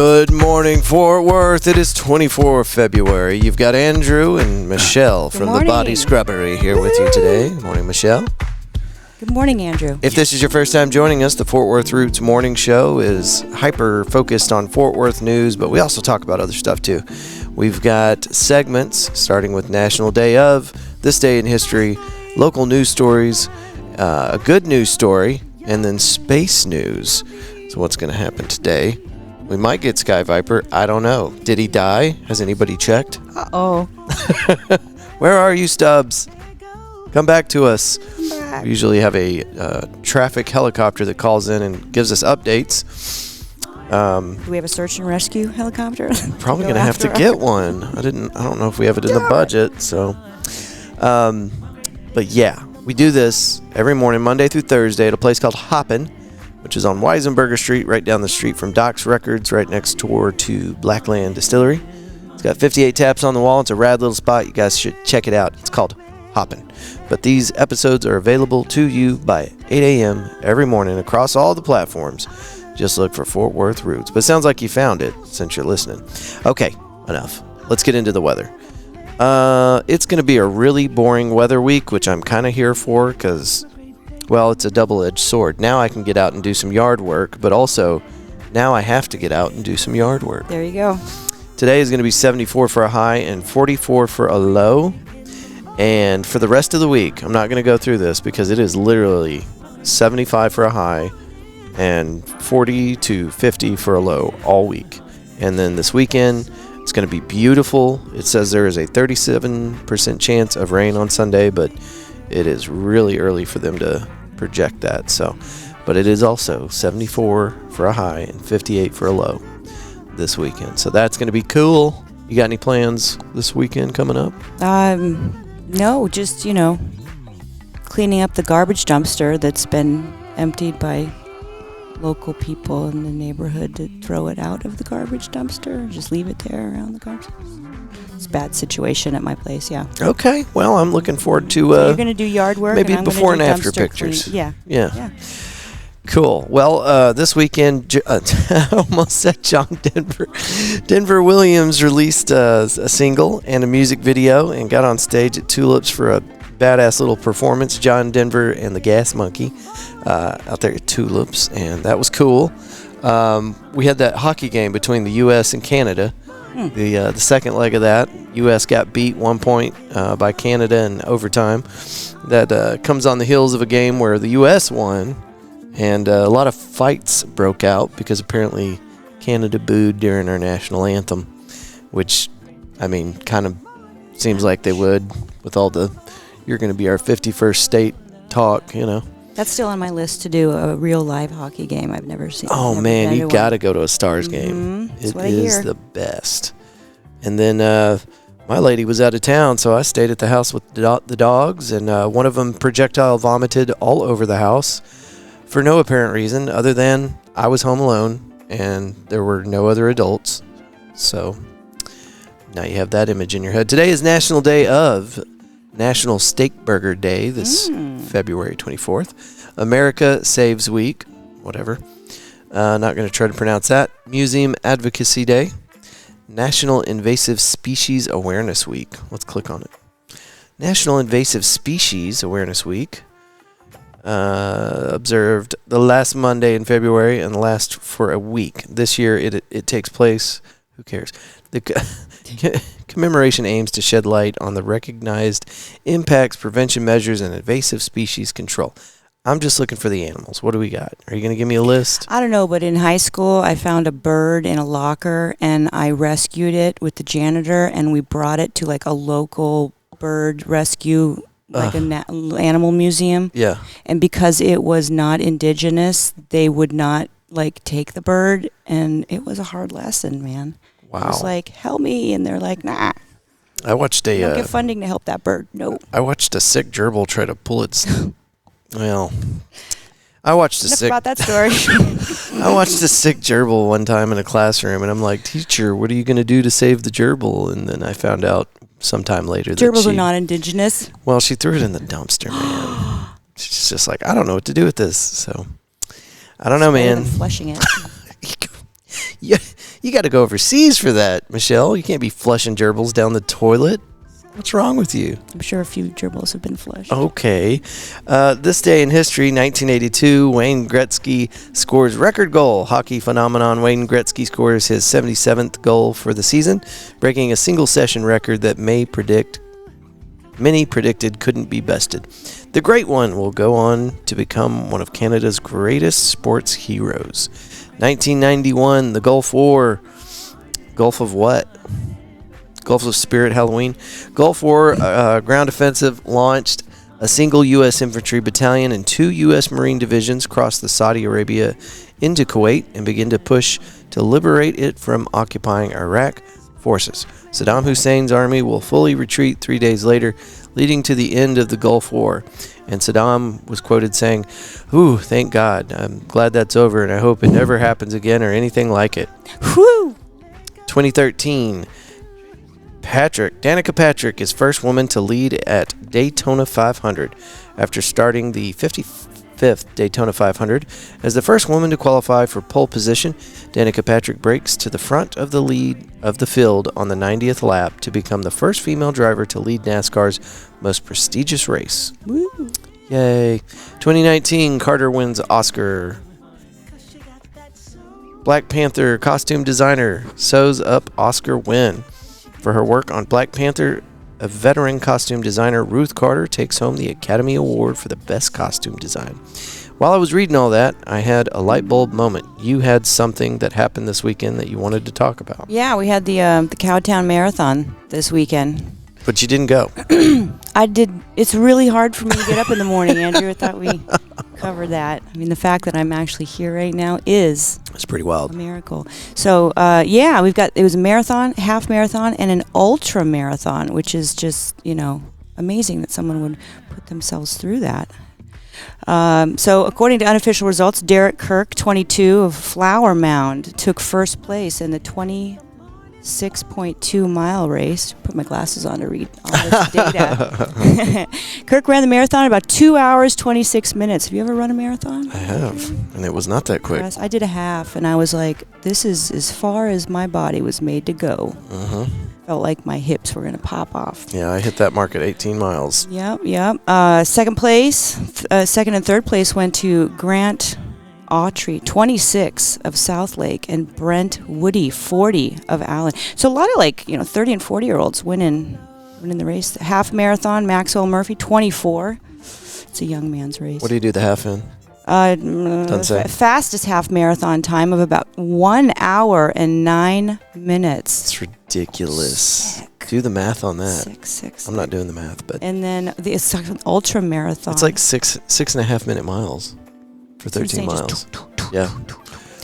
Good morning, Fort Worth. It is 24 February. You've got Andrew and Michelle from the Body Scrubbery here with you today. Good morning, Michelle. Good morning, Andrew. If this is your first time joining us, the Fort Worth Roots Morning Show is hyper-focused on Fort Worth news, but we also talk about other stuff, too. We've got segments, starting with National Day of, This Day in History, local news stories, a good news story, and then space news. So what's going to happen today? We might get Sky Viper. I don't know. Did he die? Has anybody checked? Uh-oh. Where are you, Stubbs? Come back to us. Come back. We usually have a traffic helicopter that calls in and gives us updates. Do we have a search and rescue helicopter? Probably going to have to get one. I don't know if we have it in the budget. So, but yeah, we do this every morning, Monday through Thursday, at a place called Hoppin, which is on Weisenberger Street, right down the street from Doc's Records, right next door to Blackland Distillery. It's got 58 taps on the wall. It's a rad little spot. You guys should check it out. It's called Hoppin. But these episodes are available to you by 8 a.m. every morning across all the platforms. Just look for Fort Worth Roots. But it sounds like you found it since you're listening. Okay, enough. Let's get into the weather. It's going to be a really boring weather week, which I'm kind of here for because, well, it's a double-edged sword. Now I can get out and do some yard work, but also now I have to get out and do some yard work. There you go. Today is going to be 74 for a high and 44 for a low. And for the rest of the week, I'm not going to go through this because it is literally 75 for a high and 40 to 50 for a low all week. And then this weekend, it's going to be beautiful. It says there is a 37% chance of rain on Sunday, but it is really early for them to project that. So, but it is also 74 for a high and 58 for a low this weekend. So that's going to be cool. You got any plans this weekend coming up? No, just, cleaning up the garbage dumpster that's been emptied by local people in the neighborhood to throw it out of the garbage dumpster, just leave it there around the garbage. It's a bad situation at my place, yeah. Okay, well, I'm looking forward to so you're going to do yard work, maybe and I'm before and do after dumpster pictures. Yeah. Cool. Well, this weekend, I almost said John Denver. Denver Williams released a single and a music video and got on stage at Tulips for a badass little performance. John Denver and the Gas Monkey out there at Tulips, and that was cool. We had that hockey game between the U.S. and Canada. The second leg of that, U.S. got beat 1 point by Canada in overtime. That comes on the heels of a game where the U.S. won. And a lot of fights broke out because apparently Canada booed during our national anthem, which, kind of seems like they would with all the, you're going to be our 51st state talk, That's still on my list to do a real live hockey game. I've never seen. Oh, man, you got to go to a Stars game. It is the best. And then my lady was out of town, so I stayed at the house with the dogs, and one of them projectile vomited all over the house. For no apparent reason other than I was home alone and there were no other adults. So now you have that image in your head. Today is National Steak Burger Day, this February 24th. America Saves Week, whatever. Not going to try to pronounce that. Museum Advocacy Day. National Invasive Species Awareness Week. Let's click on it. National Invasive Species Awareness Week. Observed the last Monday in February and last for a week. This year it takes place, who cares? The commemoration aims to shed light on the recognized impacts, prevention measures, and invasive species control. I'm just looking for the animals. What do we got? Are you going to give me a list? I don't know, but in high school I found a bird in a locker and I rescued it with the janitor and we brought it to like a local bird rescue an animal museum. Yeah. And because it was not indigenous, they would not take the bird, and it was a hard lesson, man. Wow. It was like, help me, and they're like, nah. I watched a don't get funding to help that bird. No. I watched a sick gerbil try to pull its I watched a sick about that story. I watched a sick gerbil one time in a classroom, and I'm like, teacher, what are you going to do to save the gerbil? And then I found out sometime later gerbils are not indigenous. Well, she threw it in the dumpster, man. She's just like, I don't know what to do with this. So I don't know, man. Flushing it. You You got to go overseas for that, Michelle. You can't be flushing gerbils down the toilet. What's wrong with you? I'm sure a few gerbils have been flushed. Okay. This day in history, 1982, Wayne Gretzky scores record goal. Hockey phenomenon Wayne Gretzky scores his 77th goal for the season, breaking a single-session record that many predicted couldn't be bested. The Great One will go on to become one of Canada's greatest sports heroes. 1991, the Gulf War. Gulf of what? Gulf of Spirit Halloween. Gulf War ground offensive launched. A single U.S. infantry battalion and 2 U.S. Marine divisions crossed the Saudi Arabia into Kuwait and began to push to liberate it from occupying Iraq forces. Saddam Hussein's army will fully retreat 3 days later, leading to the end of the Gulf War. And Saddam was quoted saying, "Ooh, thank God. I'm glad that's over, and I hope it never happens again or anything like it." Whew! 2013. Danica Patrick is first woman to lead at Daytona 500 after starting the 55th Daytona 500. As the first woman to qualify for pole position, Danica Patrick breaks to the front of the lead of the field on the 90th lap to become the first female driver to lead NASCAR's most prestigious race. Woo. Yay. 2019, Carter wins Oscar. Black Panther costume designer sews up Oscar win. For her work on Black Panther, a veteran costume designer, Ruth Carter, takes home the Academy Award for the Best Costume Design. While I was reading all that, I had a light bulb moment. You had something that happened this weekend that you wanted to talk about. Yeah, we had the Cowtown Marathon this weekend. But you didn't go. I did. It's really hard for me to get up in the morning, Andrew. I thought we covered that. I mean, the fact that I'm actually here right now is It's pretty wild. a miracle. So, yeah, it was a marathon, half marathon, and an ultra marathon, which is just, amazing that someone would put themselves through that. So, according to unofficial results, Derek Kirk, 22, of Flower Mound, took first place in the 26.2 mile race. Put my glasses on to read all this data. Kirk ran the marathon in about 2 hours, 26 minutes. Have you ever run a marathon? I have, and it was not that quick. Yes, I did a half, and I was like, this is as far as my body was made to go. Felt like my hips were going to pop off. Yeah, I hit that mark at 18 miles. Yep. Second and third place went to Grant Autry, 26, of Southlake, and Brent Woody, 40, of Allen. So a lot of 30 and 40-year-olds winning the race. The half marathon, Maxwell Murphy, 24. It's a young man's race. What do you do the half in? Fastest half marathon time of about 1 hour and 9 minutes. It's ridiculous. Sick. Do the math on that. Sick. I'm not doing the math, but And then the ultra marathon. it's like 6.5 minute miles for 13 miles. Yeah,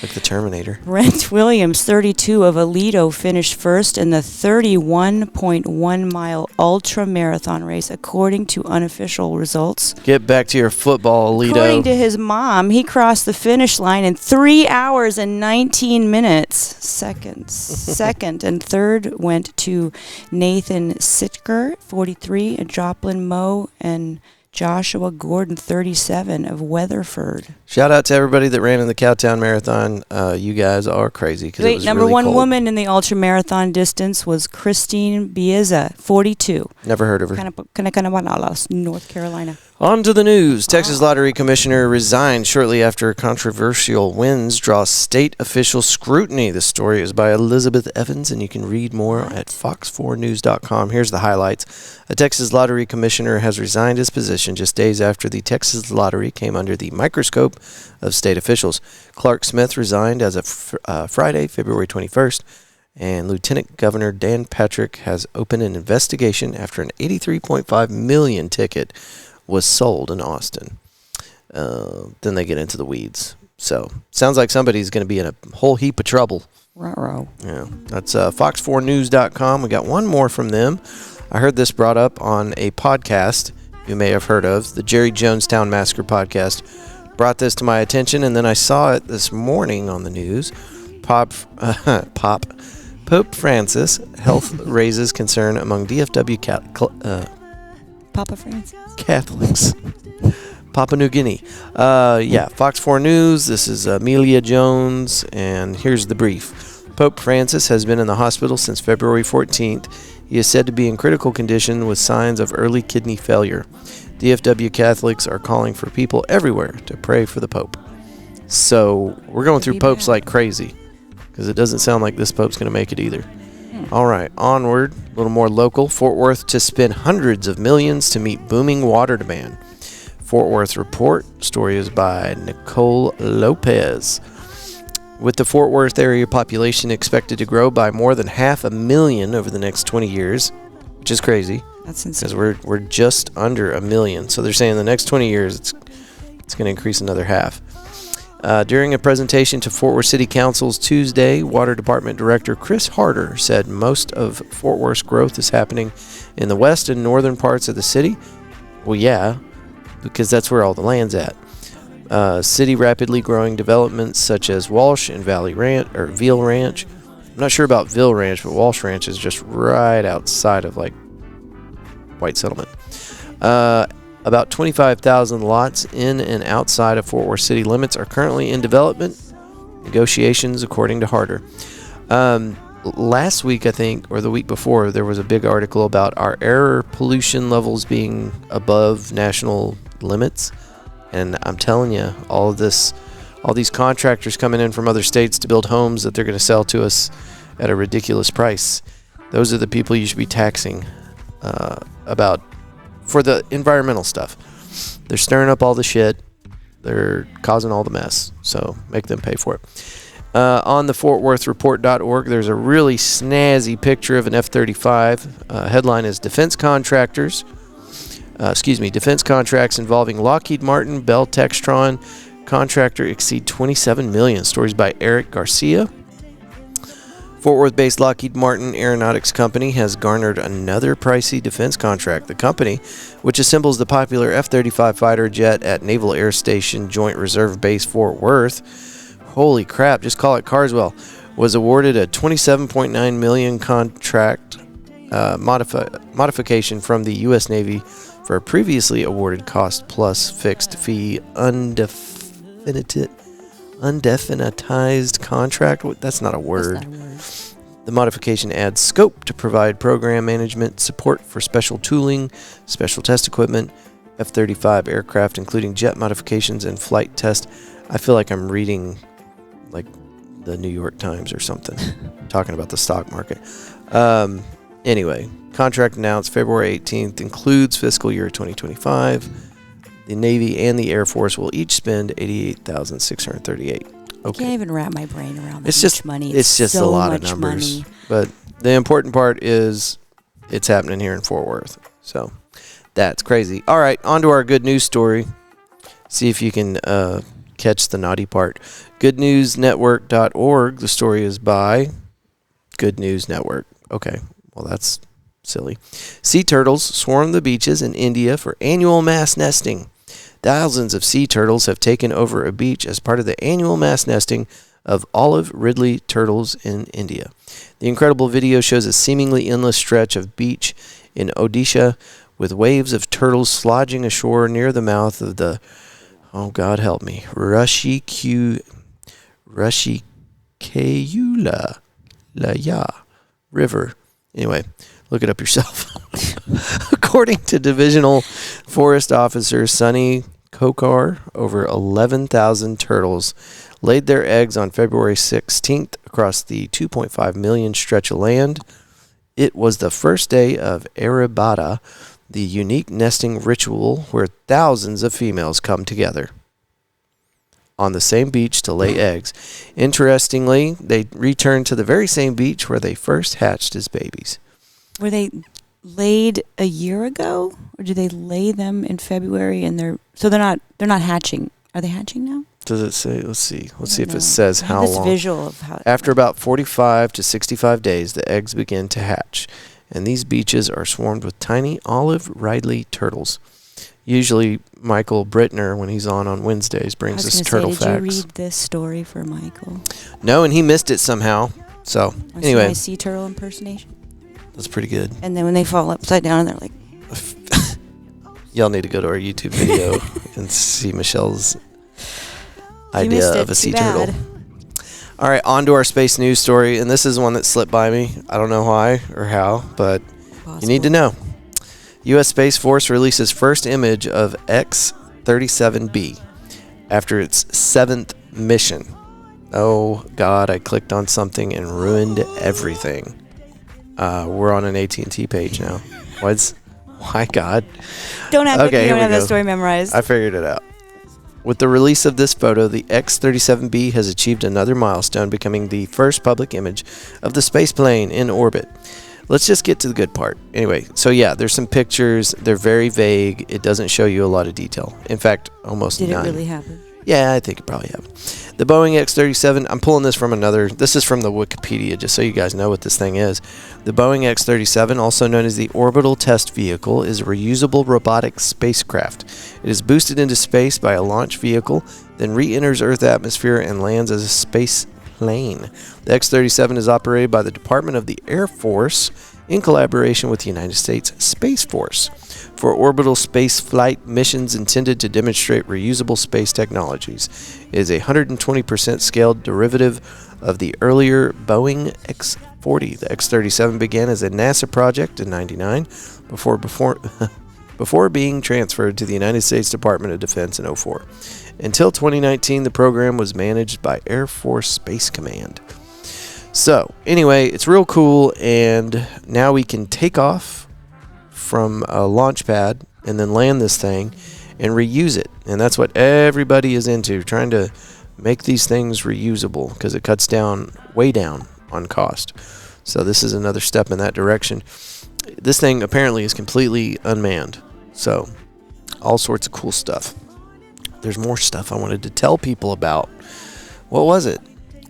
like the Terminator. Brent Williams, 32, of Aledo, finished first in the 31.1 mile ultra marathon race, according to unofficial results. Get back to your football, Alito. According to his mom, he crossed the finish line in 3 hours and 19 minutes. Second and third went to Nathan Sitker, 43, and Joplin Moe, and Joshua Gordon, 37, of Weatherford. Shout out to everybody that ran in the Cowtown Marathon. You guys are crazy. It was number really one cold. woman in the ultra marathon distance was Christine Bieza, 42. Never heard of her. Kanakanawalas, North Carolina. On to the news. Texas Lottery Commissioner resigned shortly after controversial wins draw state official scrutiny. The story is by Elizabeth Evans, and you can read more at fox4news.com. Here's the highlights. A Texas Lottery Commissioner has resigned his position just days after the Texas Lottery came under the microscope of state officials. Clark Smith resigned as of Friday, February 21st. And Lieutenant Governor Dan Patrick has opened an investigation after an $83.5 million ticket was sold in Austin. Then they get into the weeds. So, sounds like somebody's going to be in a whole heap of trouble. Ruh-roh. Yeah, that's fox4news.com. We got one more from them. I heard this brought up on a podcast you may have heard of, the Jerry Jonestown Massacre podcast. Brought this to my attention, and then I saw it this morning on the news. Pope Francis, health raises concern among DFW Papa Francis. Catholics. Papua New Guinea. Fox 4 News. This is Amelia Jones, and here's the brief. Pope Francis has been in the hospital since February 14th. He is said to be in critical condition with signs of early kidney failure. DFW Catholics are calling for people everywhere to pray for the Pope. So we're going through popes like crazy, because it doesn't sound like this pope's going to make it either. All right, onward, a little more local. Fort Worth to spend hundreds of millions to meet booming water demand. Fort Worth Report. Story is by Nicole Lopez. With the Fort Worth area population expected to grow by more than 500,000 over the next 20 years, which is crazy. That's insane. Because we're just under 1 million. So they're saying the next 20 years it's going to increase another half. During a presentation to Fort Worth City Council's Tuesday, Water Department Director Chris Harder said most of Fort Worth's growth is happening in the west and northern parts of the city. Well, yeah, because that's where all the land's at. City rapidly growing developments such as Walsh and Valley Ranch or Veal Ranch. I'm not sure about Veal Ranch, but Walsh Ranch is just right outside of like White Settlement. About 25,000 lots in and outside of Fort Worth city limits are currently in development negotiations, according to Harder. Last week, I think, or the week before, there was a big article about our air pollution levels being above national limits. And I'm telling you, all these contractors coming in from other states to build homes that they're going to sell to us at a ridiculous price. Those are the people you should be taxing for the environmental stuff. They're stirring up all the shit. They're causing all the mess. So make them pay for it. On the FortWorthReport.org, there's a really snazzy picture of an F-35. Headline is Defense Contracts involving Lockheed Martin, Bell Textron contractor exceed $27 million. Stories by Eric Garcia. Fort Worth-based Lockheed Martin Aeronautics Company has garnered another pricey defense contract. The company, which assembles the popular F-35 fighter jet at Naval Air Station Joint Reserve Base Fort Worth, holy crap, just call it Carswell, was awarded a $27.9 million contract modification from the U.S. Navy for a previously awarded cost plus fixed fee undefinitized contract. That's not a word. The modification adds scope to provide program management support for special tooling, special test equipment, F-35 aircraft, including jet modifications and flight test. I feel like I'm reading like the New York Times or something, talking about the stock market. Anyway, contract announced February 18th, includes fiscal year 2025. The Navy and the Air Force will each spend $88,638. Okay. I can't even wrap my brain around that. It's just money. It's just so a lot of much numbers. money. But the important part is it's happening here in Fort Worth. So that's crazy. All right, on to our good news story. See if you can catch the naughty part. GoodNewsNetwork.org. The story is by Good News Network. Okay, well, that's silly. Sea turtles swarm the beaches in India for annual mass nesting. Thousands of sea turtles have taken over a beach as part of the annual mass nesting of olive ridley turtles in India. The incredible video shows a seemingly endless stretch of beach in Odisha with waves of turtles slodging ashore near the mouth of the, oh God help me, Rushikayula River. Anyway, look it up yourself. According to Divisional Forest Officer Sunny Kokar, over 11,000 turtles laid their eggs on February 16th across the 2.5 million stretch of land. It was the first day of Aribada, the unique nesting ritual where thousands of females come together on the same beach to lay eggs. Interestingly, they returned to the very same beach where they first hatched as babies. Were they laid a year ago, or did they lay them in February? And they're not hatching. Are they hatching now? Does it say? Let's see if it says how this long. Visual of how. After about 45 to 65 days, the eggs begin to hatch, and these beaches are swarmed with tiny olive ridley turtles. Usually, Michael Brittner, when he's on Wednesdays, brings us turtle facts. Did you read this story for Michael? No, and he missed it somehow. So anyway, my sea turtle impersonation. That's pretty good. And then when they fall upside down, they're like. Y'all need to go to our YouTube video and see Michelle's idea of a sea turtle. All right, on to our space news story, and this is one that slipped by me. I don't know why or how, but you need to know. U.S. Space Force releases first image of X-37B after its 7th mission. Oh, God, I clicked on something and ruined everything. We're on an AT&T page now. Why, God? Don't act like you here don't we have that go. story memorized. I figured it out. With the release of this photo, the X-37B has achieved another milestone, becoming the first public image of the space plane in orbit. Let's just get to the good part. Anyway, so yeah, there's some pictures. They're very vague. It doesn't show you a lot of detail. In fact, almost none. Did it really happen? Yeah, I think it probably happened. The Boeing X-37, I'm pulling this from this is from the Wikipedia, just so you guys know what this thing is. The Boeing X-37, also known as the Orbital Test Vehicle, is a reusable robotic spacecraft. It is boosted into space by a launch vehicle, then re-enters Earth's atmosphere and lands as a space plane. The X-37 is operated by the Department of the Air Force in collaboration with the United States Space Force for orbital space flight missions intended to demonstrate reusable space technologies. It is a 120% scaled derivative of the earlier Boeing X-40. The X-37 began as a NASA project in '99 before being transferred to the United States Department of Defense in '04. Until 2019, the program was managed by Air Force Space Command. So, anyway, it's real cool, and now we can take off from a launch pad and then land this thing and reuse it. And that's what everybody is into, trying to make these things reusable because it cuts way down on cost. So this is another step in that direction. This thing apparently is completely unmanned. So all sorts of cool stuff. There's more stuff I wanted to tell people about. What was it?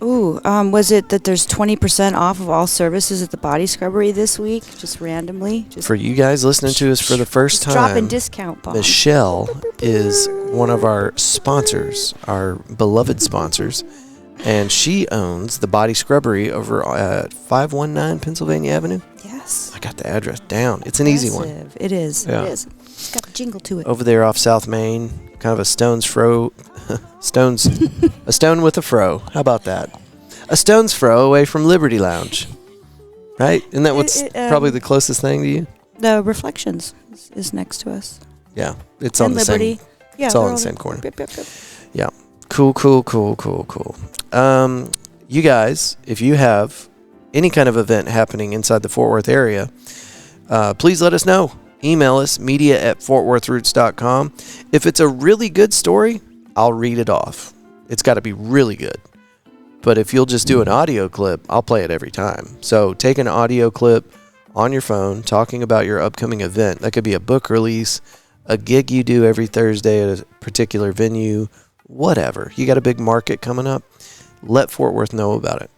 Ooh, was it that there's 20% off of all services at the Body Scrubbery this week? Just randomly? For you guys listening to us for the first time, dropping discount bombs. Michelle is one of our sponsors, our beloved sponsors, and she owns the Body Scrubbery over at 519 Pennsylvania Avenue. Yes. I got the address down. It's an easy one. It is. Yeah. It is. It's got a jingle to it. Over there off South Main, kind of a stone's throw. A stone with a fro. How about that? A stone's throw away from Liberty Lounge. Right? Isn't that what's probably the closest thing to you? The Reflections is next to us. Yeah. It's on the Liberty. same. Yeah, it's all in the same corner. Yep. Yeah. Cool. You guys, if you have any kind of event happening inside the Fort Worth area, please let us know. Email us, media@fortworthroots.com. If it's a really good story, I'll read it off. It's got to be really good. But if you'll just do an audio clip, I'll play it every time. So take an audio clip on your phone talking about your upcoming event. That could be a book release, a gig you do every Thursday at a particular venue, whatever. You got a big market coming up, let Fort Worth know about it.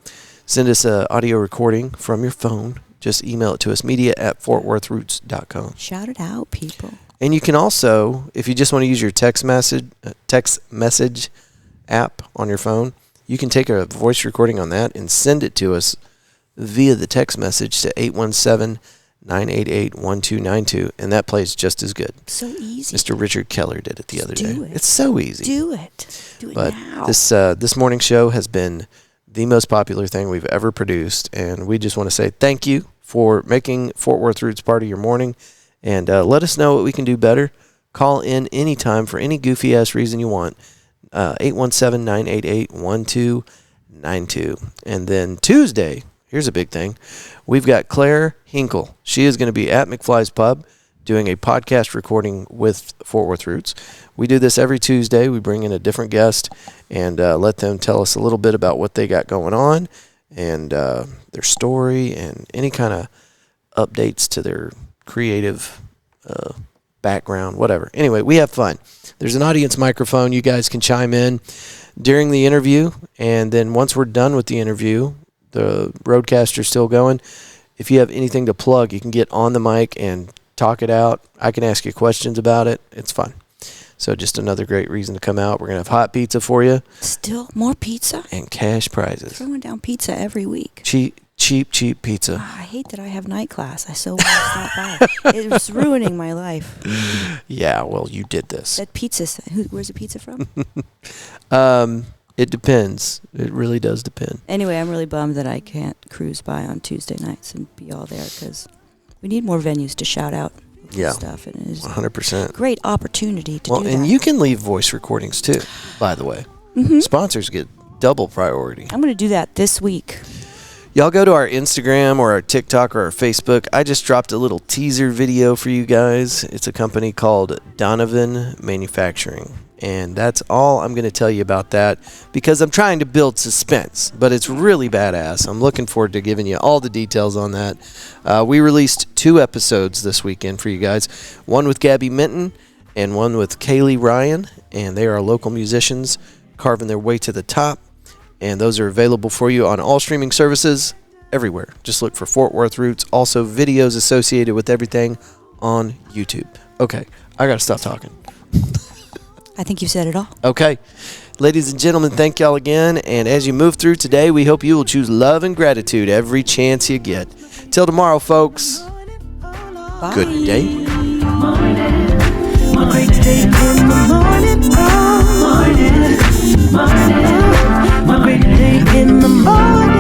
Send us an audio recording from your phone. Just email it to us, media@fortworthroots.com. Shout it out, people. And you can also, if you just want to use your text message app on your phone, you can take a voice recording on that and send it to us via the text message to 817-988-1292, and that plays just as good. So easy. Mr. Richard Keller did it the other day. Do it. It's so easy. Do it but now. This morning show has been the most popular thing we've ever produced, and we just want to say thank you for making Fort Worth Roots part of your morning, and let us know what we can do better. Call in anytime for any goofy-ass reason you want, 817-988-1292. And then Tuesday, here's a big thing, we've got Claire Hinkle. She is going to be at McFly's Pub doing a podcast recording with Fort Worth Roots. We do this every Tuesday. We bring in a different guest and let them tell us a little bit about what they got going on and their story and any kind of updates to their creative background, whatever. Anyway, we have fun. There's an audience microphone. You guys can chime in during the interview, and then once we're done with the interview, the roadcaster's still going. If you have anything to plug, you can get on the mic and talk it out. I can ask you questions about it. It's fun. So just another great reason to come out. We're going to have hot pizza for you. Still more pizza? And cash prizes. Throwing down pizza every week. Cheap pizza. I hate that I have night class. I so want to stop by. It was ruining my life. Yeah, well, you did this. That pizza. Where's the pizza from? It depends. It really does depend. Anyway, I'm really bummed that I can't cruise by on Tuesday nights and be all there because we need more venues to shout out stuff. And it is 100%. a great opportunity to do that. Well, and you can leave voice recordings too, by the way. Sponsors get double priority. I'm going to do that this week. Y'all go to our Instagram or our TikTok or our Facebook. I just dropped a little teaser video for you guys. It's a company called Donovan Manufacturing. And that's all I'm going to tell you about that because I'm trying to build suspense. But it's really badass. I'm looking forward to giving you all the details on that. We released 2 episodes this weekend for you guys. One with Gabby Minton and one with Kaylee Ryan. And they are local musicians carving their way to the top. And those are available for you on all streaming services everywhere. Just look for Fort Worth Roots. Also, videos associated with everything on YouTube. Okay, I got to stop talking. I think you said it all. Okay. Ladies and gentlemen, thank y'all again. And as you move through today, we hope you will choose love and gratitude every chance you get. Till tomorrow, folks. Bye. Good day. Great day in the morning. Morning. Great day in the morning.